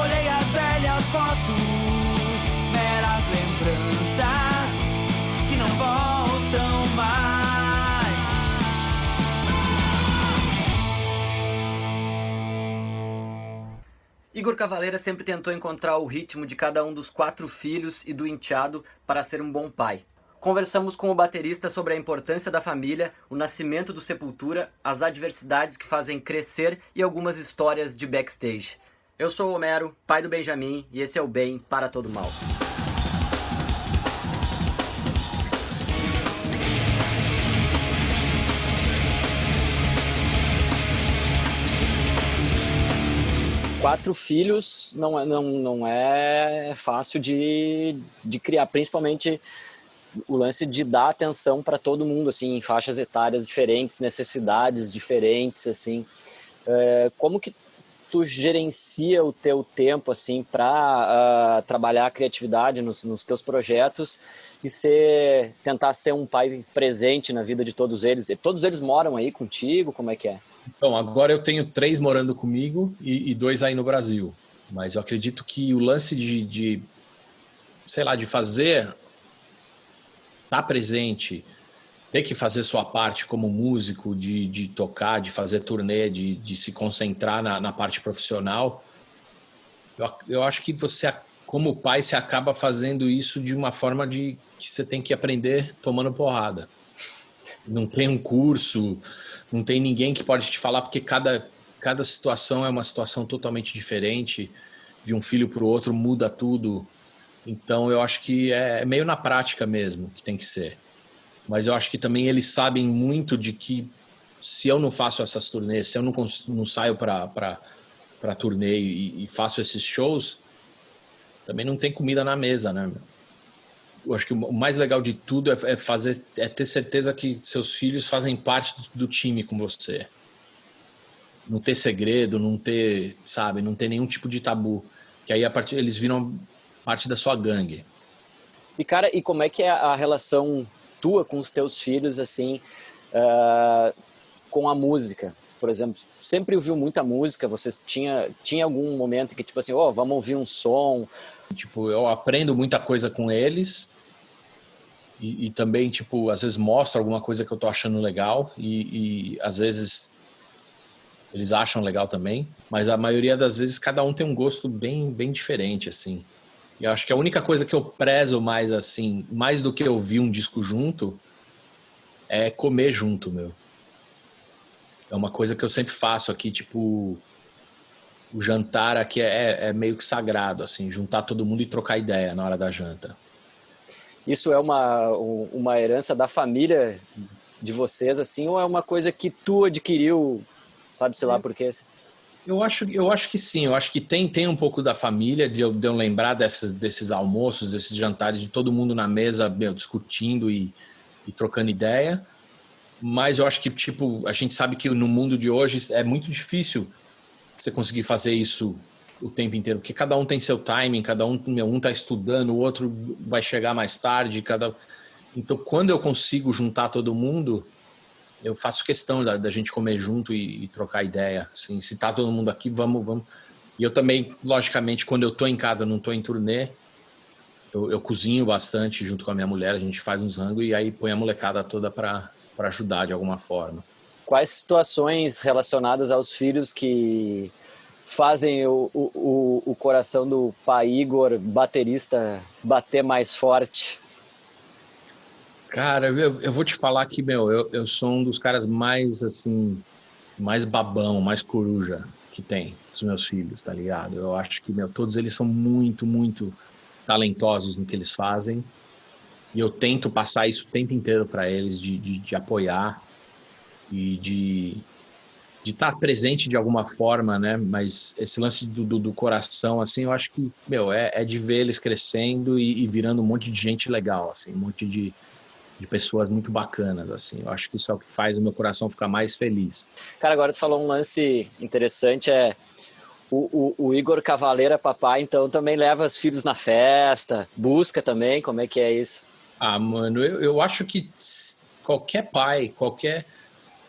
Olhei as velhas fotos, meras lembranças que não voltam mais. Igor Cavaleira sempre tentou encontrar o ritmo de cada um dos 4 filhos e do enteado para ser um bom pai. Conversamos com o baterista sobre a importância da família, o nascimento do Sepultura, as adversidades que fazem crescer e algumas histórias de backstage. Eu sou o Homero, pai do Benjamin, e esse é o Bem para Todo Mal. Quatro filhos não é fácil de criar, principalmente o lance de dar atenção para todo mundo, assim, em faixas etárias diferentes, necessidades diferentes, assim. Como que tu gerencia o teu tempo, assim, para trabalhar a criatividade nos teus projetos e tentar ser um pai presente na vida de todos eles? E todos eles moram aí contigo? Como é que é? Então, agora eu tenho 3 morando comigo e 2 aí no Brasil. Mas eu acredito que o lance de fazer, estar presente, ter que fazer sua parte como músico, de tocar, de fazer turnê, de se concentrar na parte profissional, eu acho que você, como pai, você acaba fazendo isso de uma forma que você tem que aprender tomando porrada. Não tem um curso, não tem ninguém que pode te falar, porque cada situação é uma situação totalmente diferente, de um filho para o outro muda tudo. Então eu acho que é meio na prática mesmo que tem que ser. Mas eu acho que também eles sabem muito de que se eu não faço essas turnês, se eu não saio para turnê e faço esses shows, também não tem comida na mesa, né? Eu acho que o mais legal de tudo é ter certeza que seus filhos fazem parte do time com você. Não ter segredo, não ter nenhum tipo de tabu. Que aí eles viram parte da sua gangue. E, cara, e como é que é a relação tua com os teus filhos, assim, com a música? Por exemplo, sempre ouviu muita música, vocês tinha algum momento que, tipo assim, vamos ouvir um som? Tipo, eu aprendo muita coisa com eles e também, tipo, às vezes mostro alguma coisa que eu tô achando legal e às vezes eles acham legal também, mas a maioria das vezes cada um tem um gosto bem, bem diferente, assim. E eu acho que a única coisa que eu prezo mais, assim, mais do que ouvir um disco junto, é comer junto, meu. É uma coisa que eu sempre faço aqui, tipo, o jantar aqui é meio que sagrado, assim, juntar todo mundo e trocar ideia na hora da janta. Isso é uma herança da família de vocês, assim, ou é uma coisa que tu adquiriu, sabe, sei lá por quê? Eu acho que sim, eu acho que tem um pouco da família, de eu lembrar desses almoços, desses jantares, de todo mundo na mesa, discutindo e trocando ideia, mas eu acho que, tipo, a gente sabe que no mundo de hoje é muito difícil você conseguir fazer isso o tempo inteiro, porque cada um tem seu timing, cada um tá estudando, o outro vai chegar mais tarde, então quando eu consigo juntar todo mundo, eu faço questão da gente comer junto e trocar ideia, assim, se tá todo mundo aqui, vamos. E eu também, logicamente, quando eu tô em casa, não tô em turnê, eu cozinho bastante junto com a minha mulher, a gente faz uns rangos e aí põe a molecada toda para ajudar de alguma forma. Quais situações relacionadas aos filhos que fazem o coração do pai Igor, baterista, bater mais forte? Cara, eu vou te falar que, eu sou um dos caras mais, assim, mais babão, mais coruja que tem, os meus filhos, tá ligado? Eu acho que, todos eles são muito, muito talentosos no que eles fazem e eu tento passar isso o tempo inteiro para eles, de apoiar e de estar presente de alguma forma, né? Mas esse lance do coração, assim, eu acho que, é de ver eles crescendo e virando um monte de gente legal, assim, um monte de pessoas muito bacanas, assim. Eu acho que isso é o que faz o meu coração ficar mais feliz. Cara, agora tu falou um lance interessante, o Igor Cavaleira papai, então também leva os filhos na festa, busca também, como é que é isso? Ah, mano, eu acho que qualquer pai,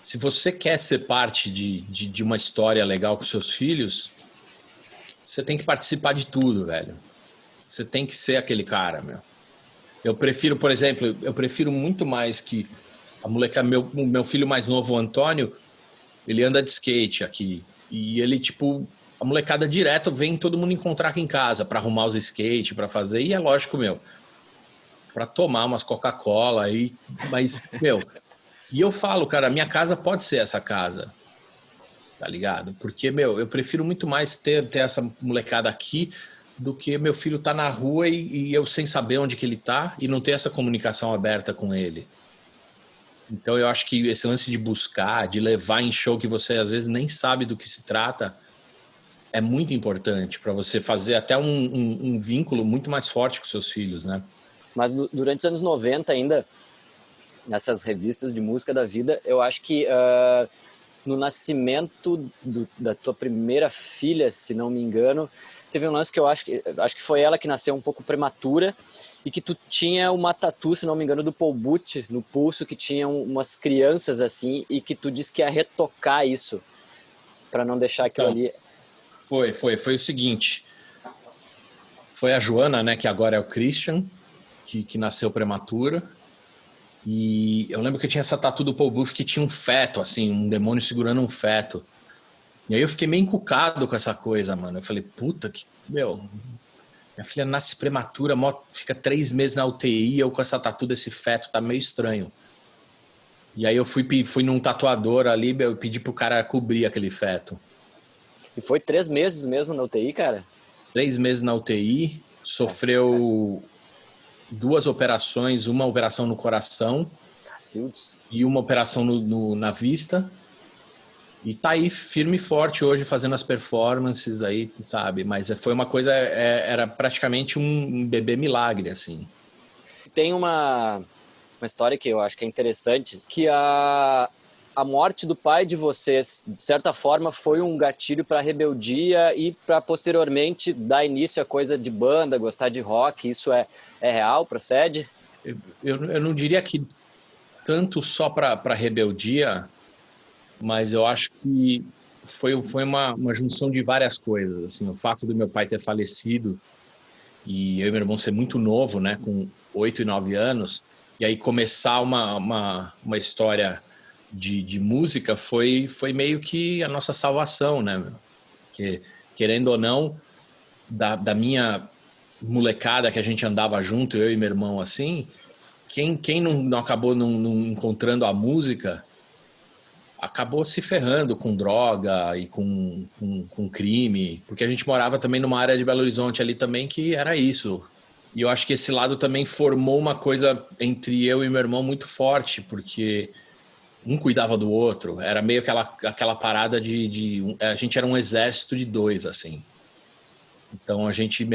se você quer ser parte de uma história legal com seus filhos, você tem que participar de tudo, velho. Você tem que ser aquele cara, meu. Eu prefiro, por exemplo, muito mais que a moleca, meu filho mais novo, o Antônio, ele anda de skate aqui. E ele, tipo, a molecada direto vem todo mundo encontrar aqui em casa pra arrumar os skates, pra fazer. E é lógico, meu, pra tomar umas Coca-Cola aí. Mas, meu, e eu falo, cara, a minha casa pode ser essa casa. Tá ligado? Porque, meu, eu prefiro muito mais ter essa molecada aqui do que meu filho tá na rua e eu sem saber onde que ele tá e não ter essa comunicação aberta com ele. Então eu acho que esse lance de buscar, de levar em show que você às vezes nem sabe do que se trata, é muito importante para você fazer até um vínculo muito mais forte com seus filhos, né? Mas durante os anos 90 ainda, nessas revistas de música da vida, eu acho que no nascimento da tua primeira filha, se não me engano, teve um lance que eu acho que foi ela que nasceu um pouco prematura e que tu tinha uma tatu, se não me engano, do Paul Butch no pulso, que tinha umas crianças assim, e que tu disse que ia retocar isso para não deixar aquilo ali. Foi o seguinte, foi a Joana, né, que agora é o Christian, que nasceu prematura. E eu lembro que eu tinha essa tatu do Paul Butch que tinha um feto, assim, um demônio segurando um feto. E aí eu fiquei meio encucado com essa coisa, mano. Eu falei, puta, meu, minha filha nasce prematura, fica 3 meses na UTI, eu com essa tatu desse feto, tá meio estranho. E aí eu fui num tatuador ali, eu pedi pro cara cobrir aquele feto. E foi 3 meses mesmo na UTI, cara? 3 meses na UTI, sofreu 2 operações, uma operação no coração, Cacildes, e uma operação na vista. E tá aí firme e forte hoje fazendo as performances aí, sabe? Mas foi uma coisa, era praticamente um bebê milagre, assim. Tem uma história que eu acho que é interessante, que a morte do pai de vocês, de certa forma, foi um gatilho para rebeldia e para posteriormente dar início a coisa de banda, gostar de rock. Isso é real, procede? Eu não diria que tanto só para rebeldia, mas eu acho que foi uma junção de várias coisas, assim, o fato do meu pai ter falecido e eu e meu irmão ser muito novo, né, com 8 e 9 anos, e aí começar uma história de música foi meio que a nossa salvação, né, porque, querendo ou não, da minha molecada que a gente andava junto, eu e meu irmão, assim, quem não acabou não encontrando a música acabou se ferrando com droga e com crime, porque a gente morava também numa área de Belo Horizonte ali também que era isso. E eu acho que esse lado também formou uma coisa entre eu e meu irmão muito forte, porque um cuidava do outro, era meio aquela parada a gente era um exército de 2, assim. Então a gente,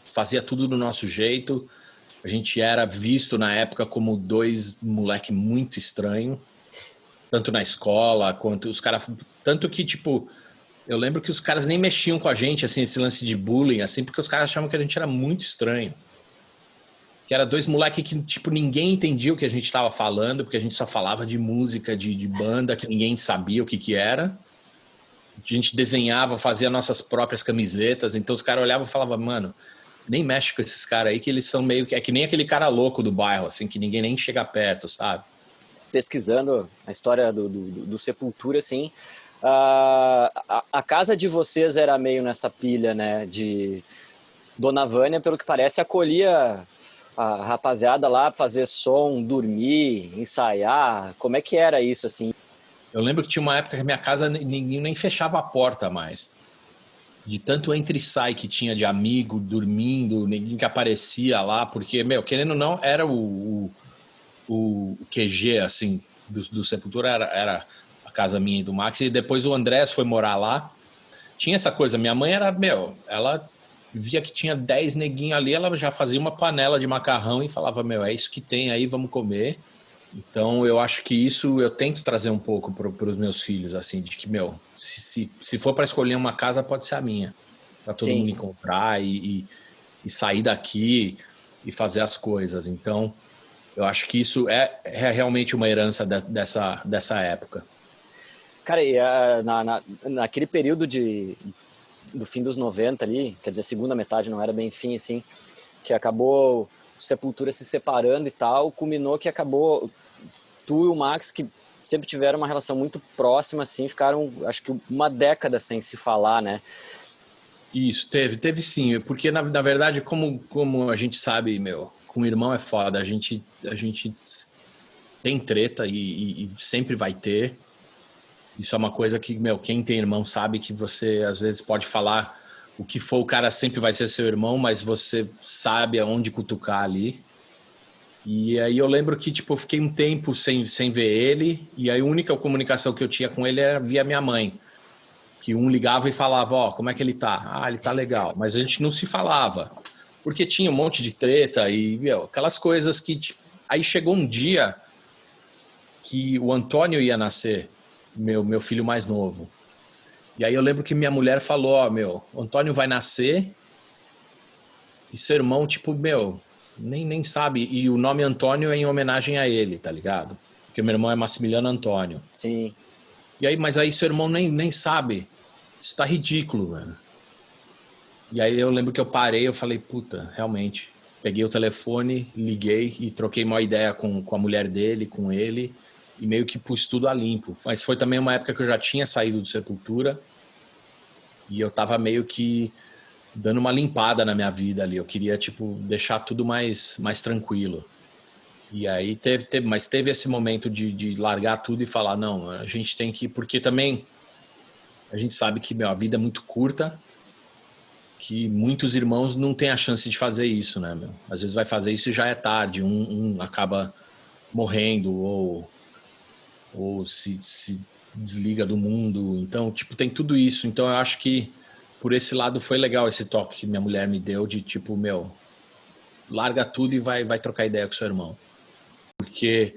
fazia tudo do nosso jeito, a gente era visto na época como 2 moleque muito estranho, tanto na escola, quanto os caras... Tanto que, tipo, eu lembro que os caras nem mexiam com a gente, assim, esse lance de bullying, assim, porque os caras achavam que a gente era muito estranho. Que era 2 moleques que, tipo, ninguém entendia o que a gente tava falando, porque a gente só falava de música, de banda, que ninguém sabia o que era. A gente desenhava, fazia nossas próprias camisetas, então os caras olhavam e falavam, mano, nem mexe com esses caras aí, que eles são meio que... É que nem aquele cara louco do bairro, assim, que ninguém nem chega perto, sabe? Pesquisando a história do Sepultura, assim, a casa de vocês era meio nessa pilha, né, de Dona Vânia, pelo que parece, acolhia a rapaziada lá, fazer som, dormir, ensaiar. Como é que era isso, assim? Eu lembro que tinha uma época que a minha casa ninguém nem fechava a porta mais. De tanto entra e sai que tinha de amigo, dormindo, ninguém que aparecia lá, porque, querendo ou não, era o QG, assim, do Sepultura era a casa minha e do Max, e depois o Andrés foi morar lá. Tinha essa coisa, minha mãe era, ela via que tinha 10 neguinhos ali, ela já fazia uma panela de macarrão e falava, é isso que tem aí, vamos comer. Então eu acho que isso eu tento trazer um pouco para os meus filhos, assim, de que, se for para escolher uma casa, pode ser a minha, para todo mundo encontrar e sair daqui e fazer as coisas. Então eu acho que isso é realmente uma herança dessa época. Cara, e naquele período de do fim dos 90 ali, quer dizer, a segunda metade, não era bem fim, assim, que acabou Sepultura se separando e tal, culminou que acabou tu e o Max, que sempre tiveram uma relação muito próxima, assim, ficaram, acho que uma década sem se falar, né? Isso, teve sim, porque na verdade, como a gente sabe, meu, com o irmão é foda, a gente tem treta e sempre vai ter. Isso é uma coisa que, meu, quem tem irmão sabe que você às vezes pode falar o que for, o cara sempre vai ser seu irmão, mas você sabe aonde cutucar ali. E aí eu lembro que, tipo, eu fiquei um tempo sem ver ele, e aí a única comunicação que eu tinha com ele era via minha mãe. Que um ligava e falava, ó, como é que ele tá? Ah, ele tá legal. Mas a gente não se falava, porque tinha um monte de treta e, meu, aquelas coisas que... Tipo, aí chegou um dia que o Antônio ia nascer, meu filho mais novo. E aí eu lembro que minha mulher falou, ó, meu, o Antônio vai nascer e seu irmão, tipo, meu, nem sabe. E o nome Antônio é em homenagem a ele, tá ligado? Porque meu irmão é Massimiliano Antônio. Sim. E aí, mas aí seu irmão nem sabe. Isso tá ridículo, mano. E aí eu lembro que eu parei, eu falei, puta, realmente. Peguei o telefone, liguei e troquei uma ideia com a mulher dele, com ele, e meio que pus tudo a limpo. Mas foi também uma época que eu já tinha saído do Sepultura e eu tava meio que dando uma limpada na minha vida ali. Eu queria, tipo, deixar tudo mais tranquilo. E aí teve esse momento de largar tudo e falar, não, a gente tem que... Porque também a gente sabe que, meu, a vida é muito curta, que muitos irmãos não têm a chance de fazer isso, né, meu? Às vezes vai fazer isso e já é tarde, um acaba morrendo ou se desliga do mundo. Então, tipo, tem tudo isso. Então eu acho que por esse lado foi legal esse toque que minha mulher me deu de tipo, meu, larga tudo e vai trocar ideia com seu irmão. Porque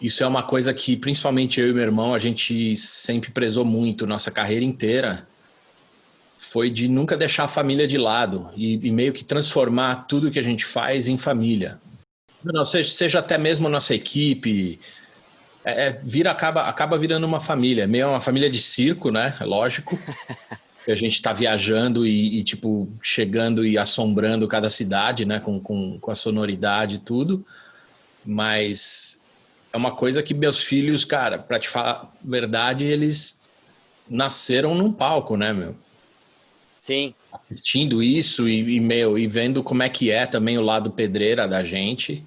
isso é uma coisa que principalmente eu e meu irmão, a gente sempre prezou muito, nossa carreira inteira foi de nunca deixar a família de lado e meio que transformar tudo que a gente faz em família. Não, seja até mesmo a nossa equipe, acaba virando uma família, meio uma família de circo, né? É lógico. A gente está viajando e tipo chegando e assombrando cada cidade, né? Com a sonoridade e tudo. Mas é uma coisa que meus filhos, cara, para te falar a verdade, eles nasceram num palco, né, meu? Sim. Assistindo isso e vendo como é que é também o lado pedreira da gente.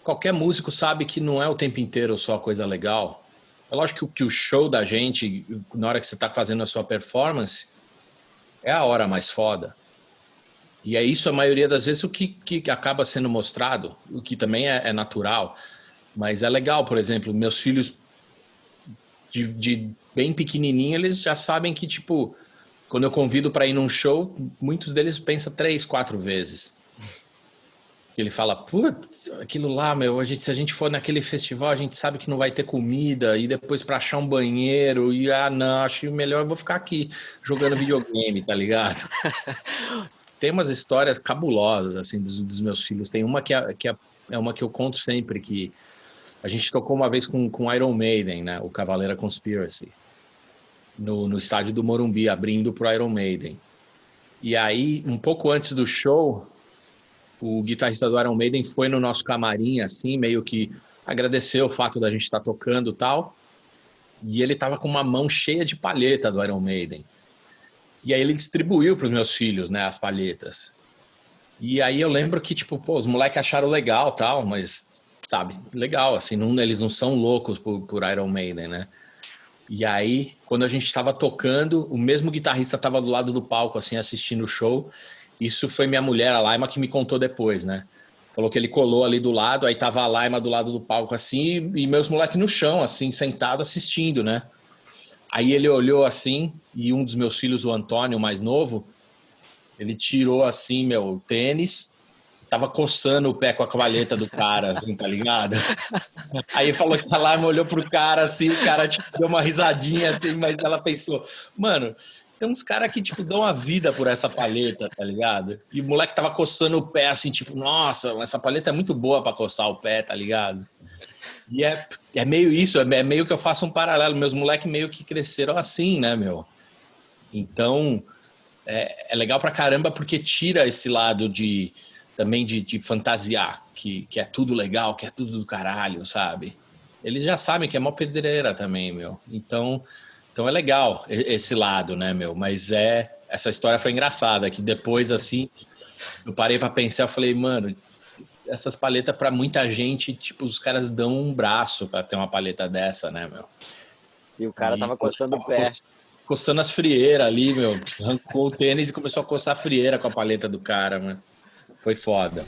Qualquer músico sabe que não é o tempo inteiro só coisa legal. É lógico que o show da gente, na hora que você está fazendo a sua performance, é a hora mais foda. E é isso, a maioria das vezes, o que acaba sendo mostrado, o que também é natural. Mas é legal, por exemplo, meus filhos de bem pequenininho, eles já sabem que, tipo, quando eu convido para ir num show, muitos deles pensam 3, 4 vezes. Ele fala, putz, aquilo lá, meu, se a gente for naquele festival, a gente sabe que não vai ter comida, e depois para achar um banheiro, e não, acho que melhor eu vou ficar aqui jogando videogame, tá ligado? Tem umas histórias cabulosas, assim, dos meus filhos. Tem uma que é uma que eu conto sempre, que a gente tocou uma vez com Iron Maiden, né, o Cavaleira Conspiracy, no estádio do Morumbi, abrindo pro Iron Maiden. E aí, um pouco antes do show, o guitarrista do Iron Maiden foi no nosso camarim, assim, meio que agradeceu o fato da gente estar tocando e tal. E ele tava com uma mão cheia de palheta do Iron Maiden. E aí ele distribuiu para os meus filhos, né, as palhetas. E aí eu lembro que, tipo, pô, os moleques acharam legal tal, mas, sabe, legal, assim, eles não são loucos por Iron Maiden, né? E aí, quando a gente estava tocando, o mesmo guitarrista estava do lado do palco, assim, assistindo o show. Isso foi minha mulher, a Laima, que me contou depois, né? Falou que ele colou ali do lado, aí tava a Laima do lado do palco, assim, e meus moleques no chão, assim, sentado assistindo, né? Aí ele olhou assim, e um dos meus filhos, o Antônio, o mais novo, ele tirou, assim, meu tênis, tava coçando o pé com a cavaleta do cara, assim, tá ligado? Aí falou que a Laima olhou pro cara, assim, o cara, tipo, deu uma risadinha, assim, mas ela pensou, mano... Tem uns caras que, tipo, dão a vida por essa palheta, tá ligado? E o moleque tava coçando o pé, assim, tipo, nossa, essa palheta é muito boa pra coçar o pé, tá ligado? E é meio isso, é meio que eu faço um paralelo. Meus moleques meio que cresceram assim, né, meu? Então, é legal pra caramba porque tira esse lado também de fantasiar, que é tudo legal, que é tudo do caralho, sabe? Eles já sabem que é mó pedreira também, meu. Então é legal esse lado, né, meu? Mas essa história foi engraçada, que depois, assim, eu parei pra pensar, eu falei, mano, essas paletas pra muita gente, tipo, os caras dão um braço pra ter uma paleta dessa, né, meu? E o cara tava coçando o pé. Coçando as frieiras ali, meu. Arrancou o tênis e começou a coçar a frieira com a paleta do cara, mano. Foi foda.